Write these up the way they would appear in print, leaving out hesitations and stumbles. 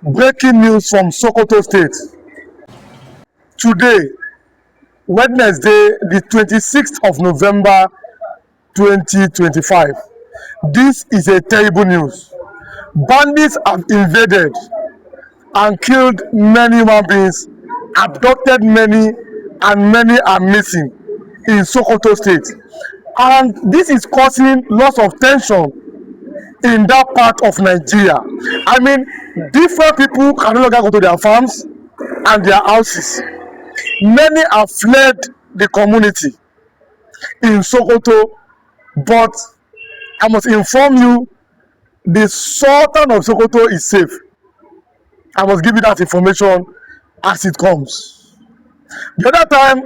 Breaking news from Sokoto State. Today, Wednesday, the 26th of November 2025. This is a terrible news. Bandits have invaded and killed many human beings, abducted many, and many are missing in Sokoto State. And this is causing lots of tension in that part of Nigeria. I mean, different people can no longer go to their farms and their houses. Many have fled the community in Sokoto, but I must inform you, the Sultan of Sokoto is safe. I must give you that information as it comes. The other time,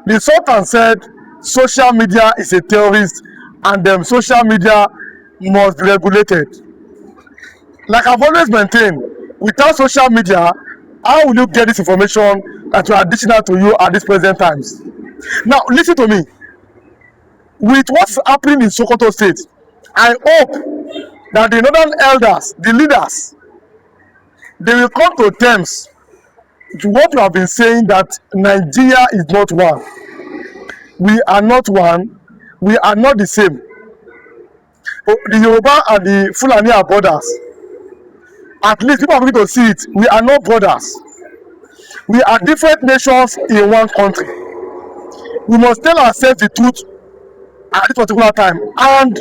the Sultan said social media is a terrorist and social media must be regulated. Like I've always maintained, without social media, how will you get this information that will additional to you at this present times? Now, listen to me. With what's happening in Sokoto State, I hope that the northern elders, the leaders, they will come to terms to what you have been saying, that Nigeria is not one. We are not one. We are not the same. The Yoruba and the Fulani are brothers. At least people are going to see it. We are not brothers. We are different nations in one country. We must tell ourselves the truth at this particular time. And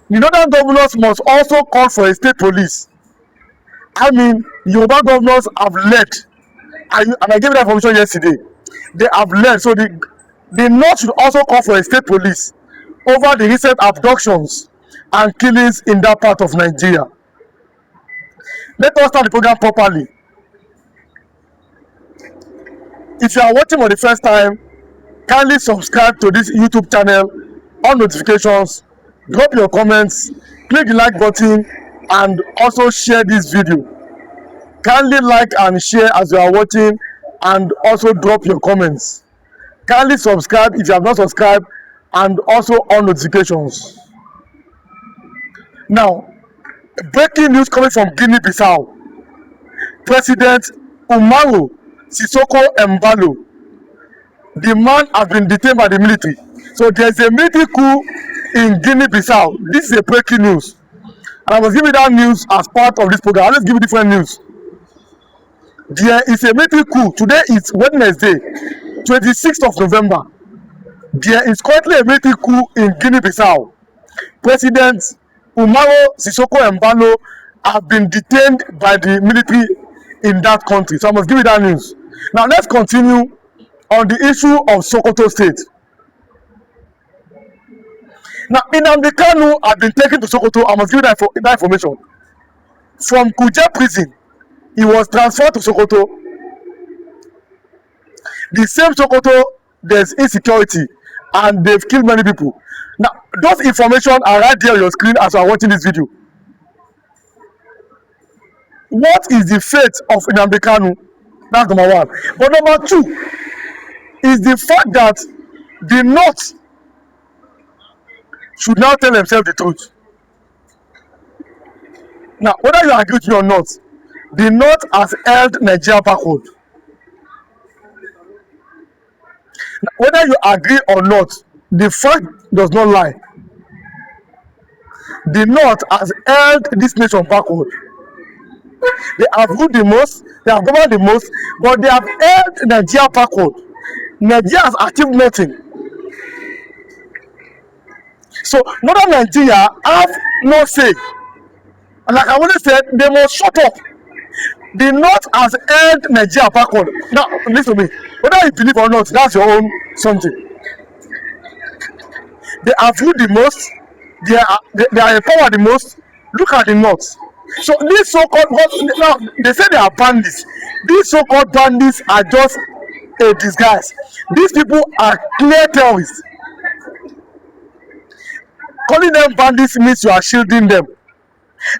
the northern governors must also call for a state police. I mean, Yoruba governors have led, and I gave you that information yesterday. They have led, so the North should also call for a state police over the recent abductions and killings in that part of Nigeria. Let us start the program properly. If you are watching for the first time, kindly subscribe to this YouTube channel, on notifications, drop your comments, click the like button, and also share this video. Kindly like and share as you are watching, and also drop your comments. Kindly subscribe if you have not subscribed, and also on notifications. Now, breaking news coming from Guinea-Bissau. President Umaru Sissoco Embalo, the man has been detained by the military. So there is a military coup in Guinea-Bissau. This is a breaking news. And I must give you that news as part of this program. Let's give you different news. There is a military coup. Today is Wednesday, 26th of November. There is currently a military coup in Guinea-Bissau. President Umaru Sissoco Embalo has been detained by the military in that country. So I must give you that news. Now let's continue on the issue of Sokoto State. Now, Nnamdi Kanu has been taken to Sokoto. I must give you that information. From Kuje prison, he was transferred to Sokoto. The same Sokoto, there's insecurity, and they've killed many people. Now, those information are right there on your screen as you are watching this video. What is the fate of Nnamdi Kanu? That's number one. But number two is the fact that the North should now tell themselves the truth. Now, whether you agree with me or not, the North has held Nigeria backward. Now, whether you agree or not, the fact does not lie. The North has held this nation backward. They have ruled the most, they have governed the most, but they have held Nigeria backward. Nigeria has achieved nothing. So northern Nigeria have no say. And like I already said, they must shut up. The North has held Nigeria backward. Now, listen to me. Whether you believe or not, that's your own something. They have ruled the most. They are empowered the most. Look at the North. So these so-called, now they say they are bandits. These so-called bandits are just a disguise. These people are clear terrorists. Calling them bandits means you are shielding them.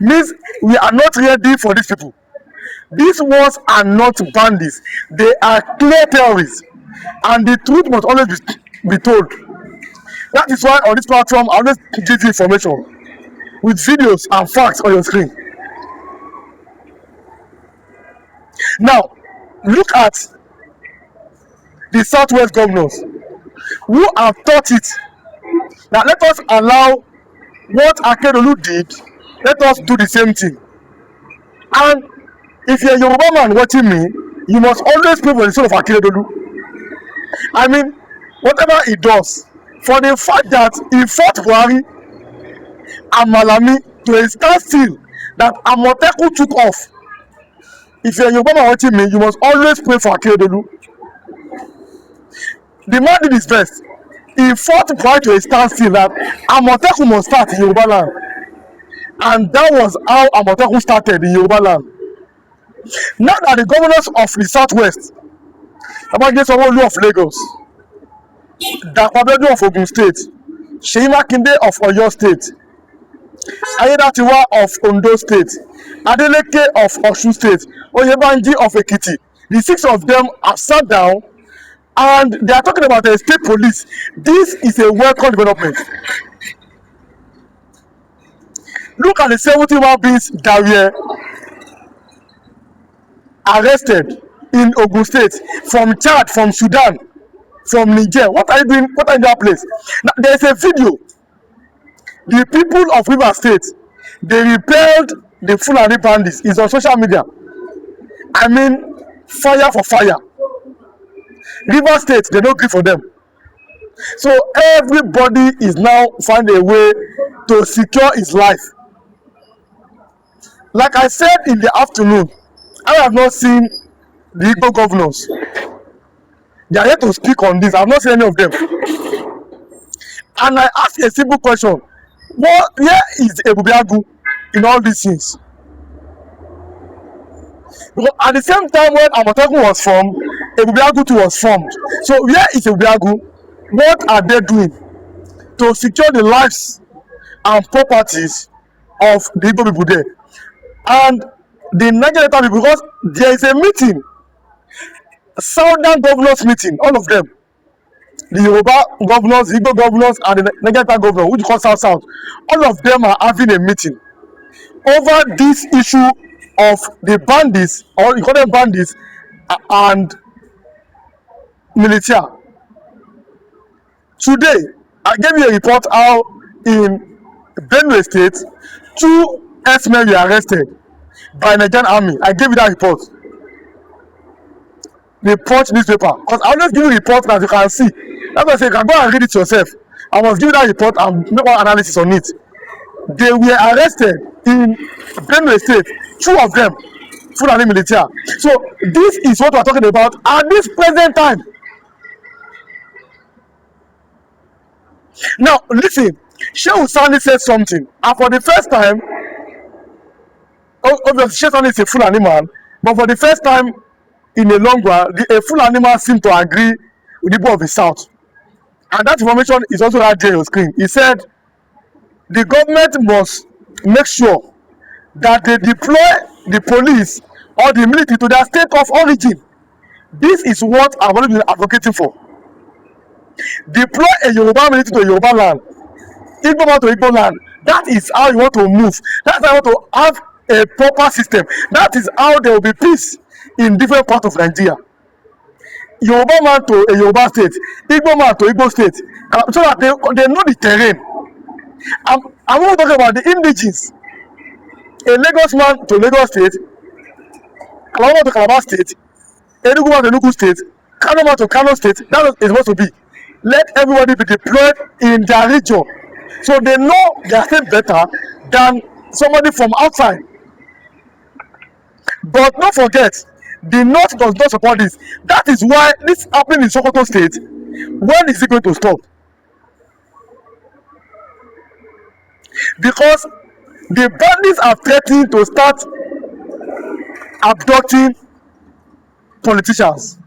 Means we are not ready for these people. These ones are not bandits. They are clear terrorists. And the truth must always be told. That is why on this platform I always give you information with videos and facts on your screen. Now, look at the Southwest governors who have taught it. Now, let us allow what Akeredolu did, let us do the same thing. And if you're a Yoruba man watching me, you must always pray for the soul of Akeredolu. I mean, whatever he does, for the fact that he fought Buhari and Malami to a standstill that Amotekun took off. If you're a Yoruba man watching me, you must always pray for Akeredolu. The man did his best. He fought Buhari to a standstill that Amotekun must start in Yoruba land. And that was how Amotekun started in Yoruba land. Now that the governors of the Southwest, Babajide Sanwo-Olu of Lagos, Dapo Abiodun of Ogun State, Seyi Makinde of Oyo State, Ayedatiwa of Ondo State, Adeleke of Osun State, Oyebanji of Ekiti, the 6 of them have sat down and they are talking about the state police. This is a welcome development. Look at the 71 beings that were arrested in Ogun State, from Chad, from Sudan, from Niger. What are you doing? What are you in that place? Now, there is a video. The people of Rivers State, they repelled the Fulani bandits. It's on social media. I mean, fire for fire. Rivers State, they don't grieve for them. So everybody is now finding a way to secure his life. Like I said in the afternoon, I have not seen the Igbo governors. They are here to speak on this. I have not seen any of them. And I ask a simple question. Where is Ebubiagu in all these things? Because at the same time when Amotekun was formed, Ebubiagu too was formed. So where is Ebubiagu? What are they doing to secure the lives and properties of the Igbo people there? And the Nigerian people, because there is a meeting, Southern governors meeting, all of them, the Yoruba governors, the Igbo governors, and the Nigerian governor, which you call South, all of them are having a meeting over this issue of the bandits, or you call them bandits, and militia. Today, I gave you a report how in Benue State, 2 herdsmen were arrested by Nigerian army. I gave you that report. The Punch newspaper. Because I always give you reports that you can see. That's why I say you can go and read it yourself. I must give you that report and make one analysis on it. They were arrested in Benue State, 2 of them, Fulani militia. So this is what we're talking about at this present time. Now listen, Shehu Sani said something, and for the first time, obviously Shehu Sani is a Fulani man, but for the first time in a long while, a Fulani man seemed to agree with the people of the South. And that information is also right there on your screen. He said the government must make sure that they deploy the police or the military to their state of origin. This is what I've always been advocating for. Deploy a Yoruba military to Yoruba land, Igbo man to Igbo land. That is how you want to move. That's how you want to have a proper system. That is how there will be peace in different parts of Nigeria. Yoruba man to a Yoruba state, Igbo man to Igbo state, so that they know the terrain. I'm not talking about the indigenes. A Lagos man to Lagos state, Calabar to Calabar state, Enugu man to Enugu state, Kano man to Kano state. That is supposed to be. Let everybody be deployed in their region, so they know their state better than somebody from outside. But don't forget, the North does not support this. That is why this happened in Sokoto state. When is it going to stop? Because the bandits are threatening to start abducting politicians.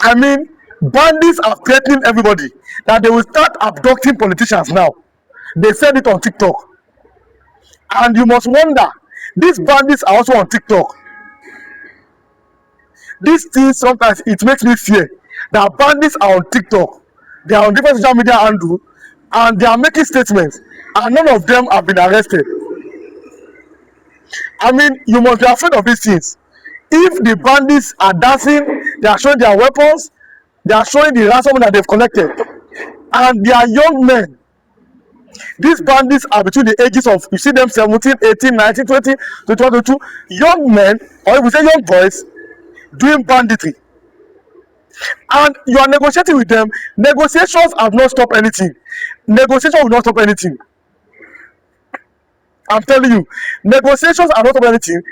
I mean, bandits are threatening everybody that they will start abducting politicians now. They said it on TikTok. And you must wonder, these bandits are also on TikTok. These things, sometimes it makes me fear that bandits are on TikTok. They are on different social media handles and they are making statements, and none of them have been arrested. I mean, you must be afraid of these things. If the bandits are dancing, they are showing their weapons, they are showing the ransom that they've collected, and they are young men. These bandits are between the ages of, you see them 17, 18, 19, 20, 21, 22, young men, or if we say young boys, doing banditry. And you are negotiating with them. Negotiations have not stopped anything. Negotiation will not stop anything. I'm telling you, negotiations are not stopping anything,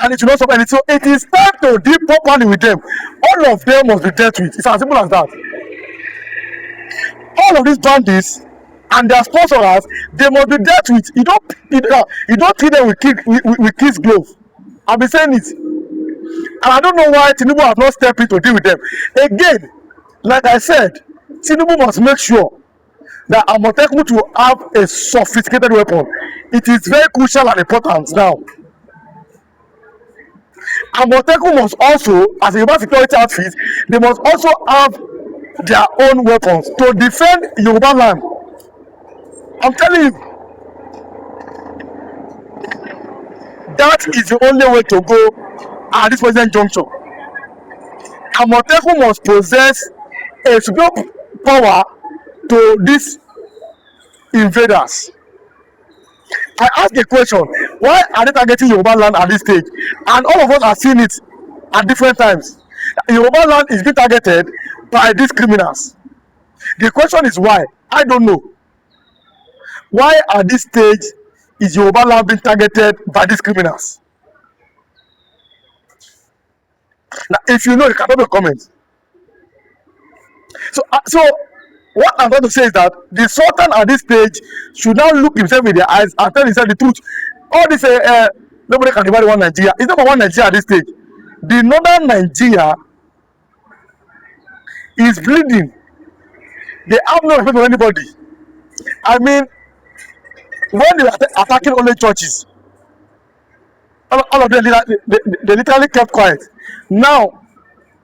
and it will not stop anything. So it is time to deal properly with them. All of them must be dealt with. It's as simple as that. All of these bandits and their sponsors, they must be dealt with. You don't treat them with kids' gloves. I've been saying it, and I don't know why Tinubu have not stepped in to deal with them. Again, like I said, Tinubu must make sure that Amotekun to have a sophisticated weapon. It is very crucial and important now. Amotekun must also, as a Yoruba security outfit, they must also have their own weapons to defend Yoruba land. I'm telling you, that is the only way to go at this present juncture. Amotekun must possess a superior power to these invaders. I ask a question: why are they targeting Yoruba land at this stage? And all of us have seen it at different times. Yoruba land is being targeted by these criminals. The question is why? I don't know. Why at this stage is Yoruba land being targeted by these criminals? Now, if you know, you can drop a comment. So what I'm trying to say is that the Sultan at this stage should now look himself in the eyes and tell himself the truth. All this nobody can divide one Nigeria. It's not one Nigeria at this stage. The northern Nigeria is bleeding. They have no respect for anybody. I mean, when they were attacking only churches, all of them they literally kept quiet. Now,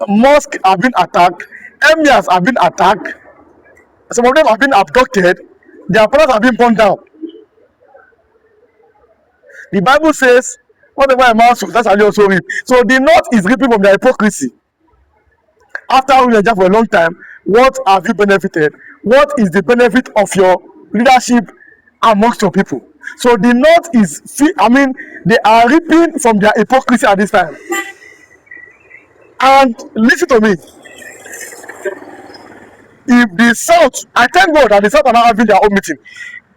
mosques have been attacked, emirs have been attacked, some of them have been abducted, their palaces have been burned down. The Bible says, whatever a man sows, that's how he also reap. So the north is reaping from their hypocrisy. After ruling Nigeria for a long time, what have you benefited? What is the benefit of your leadership amongst your people? So the north is, they are reaping from their hypocrisy at this time. And listen to me. If the South, I thank God that the South are now having their own meeting.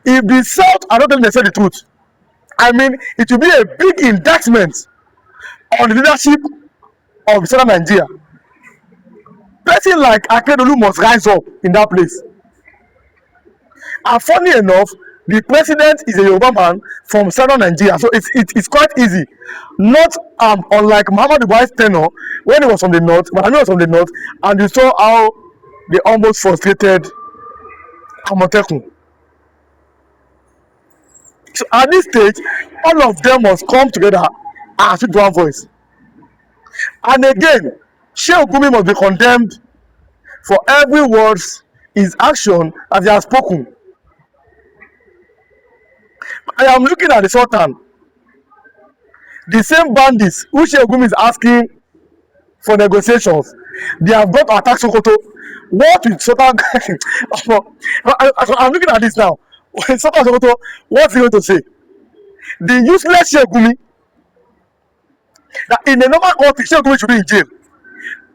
If the South are not telling themselves the truth, it will be a big indictment on the leadership of Southern Nigeria. Person like Akeredolu must rise up in that place. And funny enough, the president is a Yoruba man from Southern Nigeria, so it's quite easy. Not unlike Muhammadu Buhari's tenure when he was from the north, but I know he was from the north, and you saw how they almost frustrated Amotekun. So at this stage, all of them must come together and speak one voice. And again, Sheikh Gumi must be condemned for every word, his action as he has spoken. I am looking at the Sultan. The same bandits who Sheikh Gumi is asking for negotiations, they have got to attack Sokoto. What will Sultan? I'm looking at this now. Sultan Sokoto, what's he going to say? The useless Sheikh Gumi, that in a normal country, Sheikh Gumi should be in jail.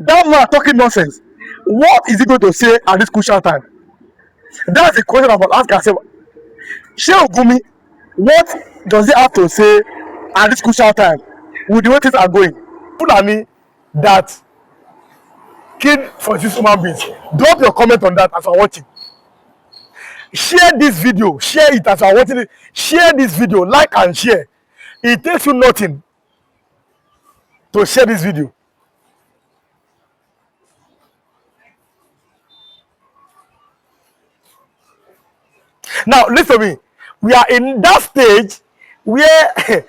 That man talking nonsense. What is he going to say at this crucial time? That's the question I must ask myself. Sheikh Gumi, what does he have to say at this crucial time with the way things are going? Fulani that killed for these human beings. Drop your comment on that as you're watching. Share this video. Share it as you're watching it. Share this video. Like and share. It takes you nothing to share this video. Now, listen to me. We are in that stage where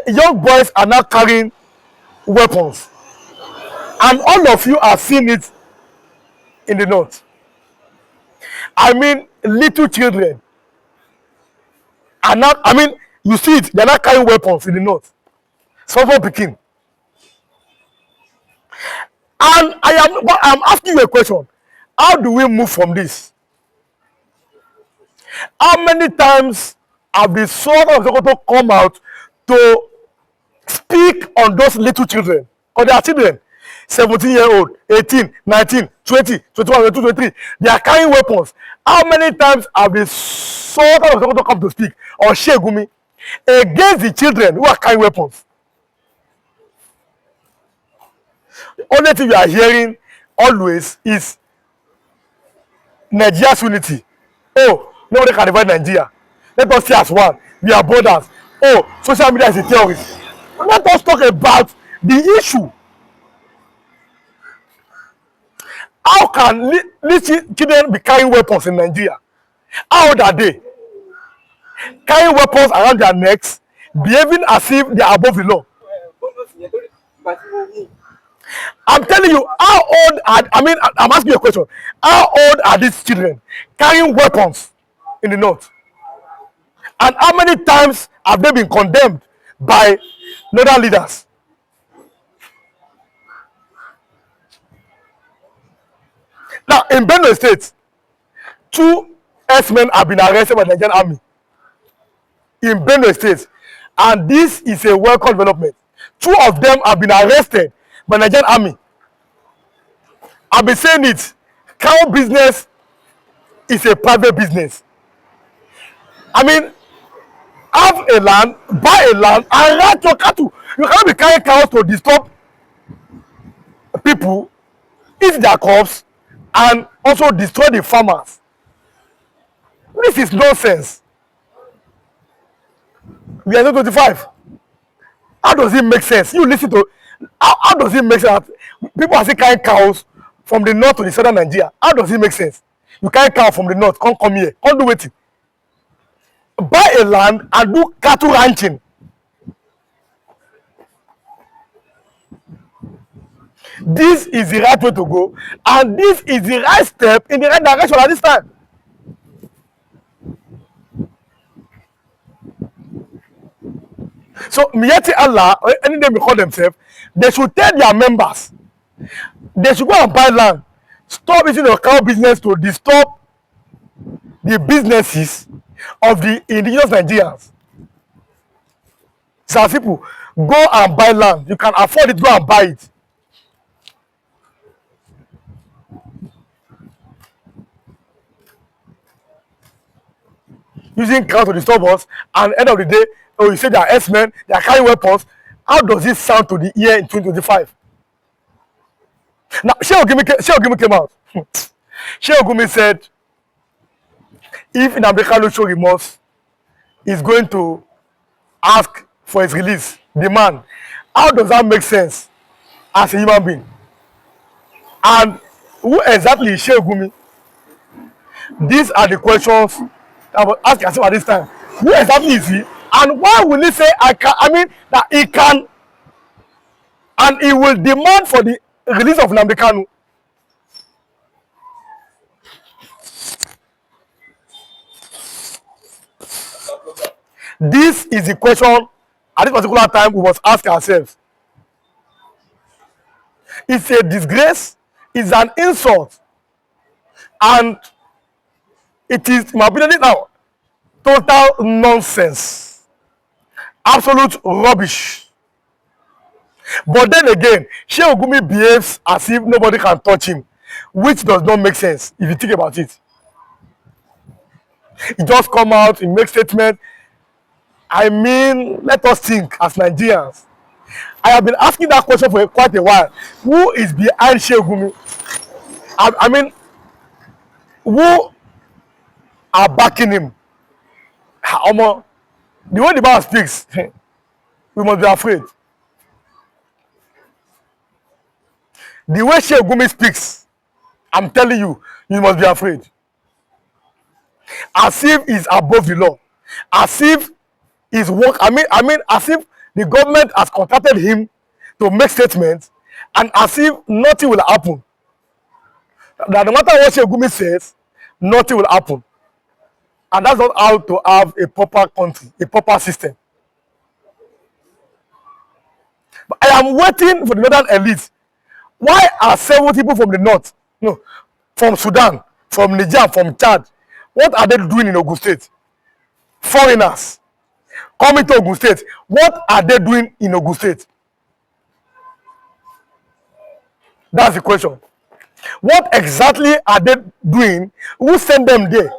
young boys are now carrying weapons. And all of you are seeing it in the north. Little children are not, you see it, they're not carrying weapons in the north. Small Peking. And I'm asking you a question. How do we move from this? How many times have the sword of Sokoto come out to speak on those little children? Or their children, 17-year-old, 18, 19, 20, 21, 22, 23. They are carrying weapons. How many times have the sword of Sokoto come to speak or Shegumi against the children who are carrying weapons? The only thing you are hearing always is Nigeria's unity. Oh, nobody can divide Nigeria. Let us see as one. We are brothers. Oh, social media is a terrorist. Let us talk about the issue. How can little children be carrying weapons in Nigeria? How old are they? Carrying weapons around their necks, behaving as if they are above the law. I'm telling you, how old are, I'm asking you a question. How old are these children carrying weapons in the north? And how many times have they been condemned by northern leaders? Now, in Benue State, 2 S-men have been arrested by the Nigerian army. In Benue State. And this is a welcome development. 2 of them have been arrested by the Nigerian army. I've been saying it. Cow business is a private business. Have a land, buy a land, and rent your cattle. You cannot be carrying cows to disturb people, eat their crops, and also destroy the farmers. This is nonsense. We are not 25. How does it make sense? You listen to how does it make sense that people are still carrying cows from the north to the southern Nigeria? How does it make sense? You carry cow from the north, come here, come do it. Buy a land and do cattle ranching. This is the right way to go, and this is the right step in the right direction at this time. So, Miyati Allah, or any name they call themselves, they should tell their members, they should go and buy land. Stop using the cow business to disturb the businesses of the indigenous Nigerians. Some people go and buy land. You can afford it, go and buy it. Using cows to disturb us, and at the end of the day, oh, you say they are S-men, they are carrying weapons. How does this sound to the ear in 2025? Now, Sheikh Ogumi came out. Sheikh Ogumi said, if Nnamdi Kanu show remorse, he's going to ask for his release, demand. How does that make sense as a human being? And who exactly is Sheikh Ogumi? These are the questions I will ask myself at this time. Who exactly is he? And why will he say that he can, and he will demand for the release of Nnamdi Kanu? This is the question at this particular time we must ask ourselves. It's a disgrace, it's an insult, and it is, my opinion now, total nonsense, absolute rubbish. But then again, Sheikh Ogumi behaves as if nobody can touch him, which does not make sense if you think about it. He just come out, he makes statement. Let us think as Nigerians. I have been asking that question for quite a while. Who is behind Sheikh Ogumi? Who are backing him? The way the man speaks, we must be afraid. The way Sheikh Ogumi speaks, I'm telling you, you must be afraid. As if he's above the law. As if his work, as if the government has contracted him to make statements, and as if nothing will happen. That no matter what Sheikh Ogumi says, nothing will happen. And that's not how to have a proper country, a proper system. But I am waiting for the northern elite Why are several people from the north, no, from Sudan, from Niger, from Chad, what are they doing in Ogun State? Foreigners coming to Ogun State, what are they doing in Ogun State? That's the question. What exactly are they doing? Who sent them there?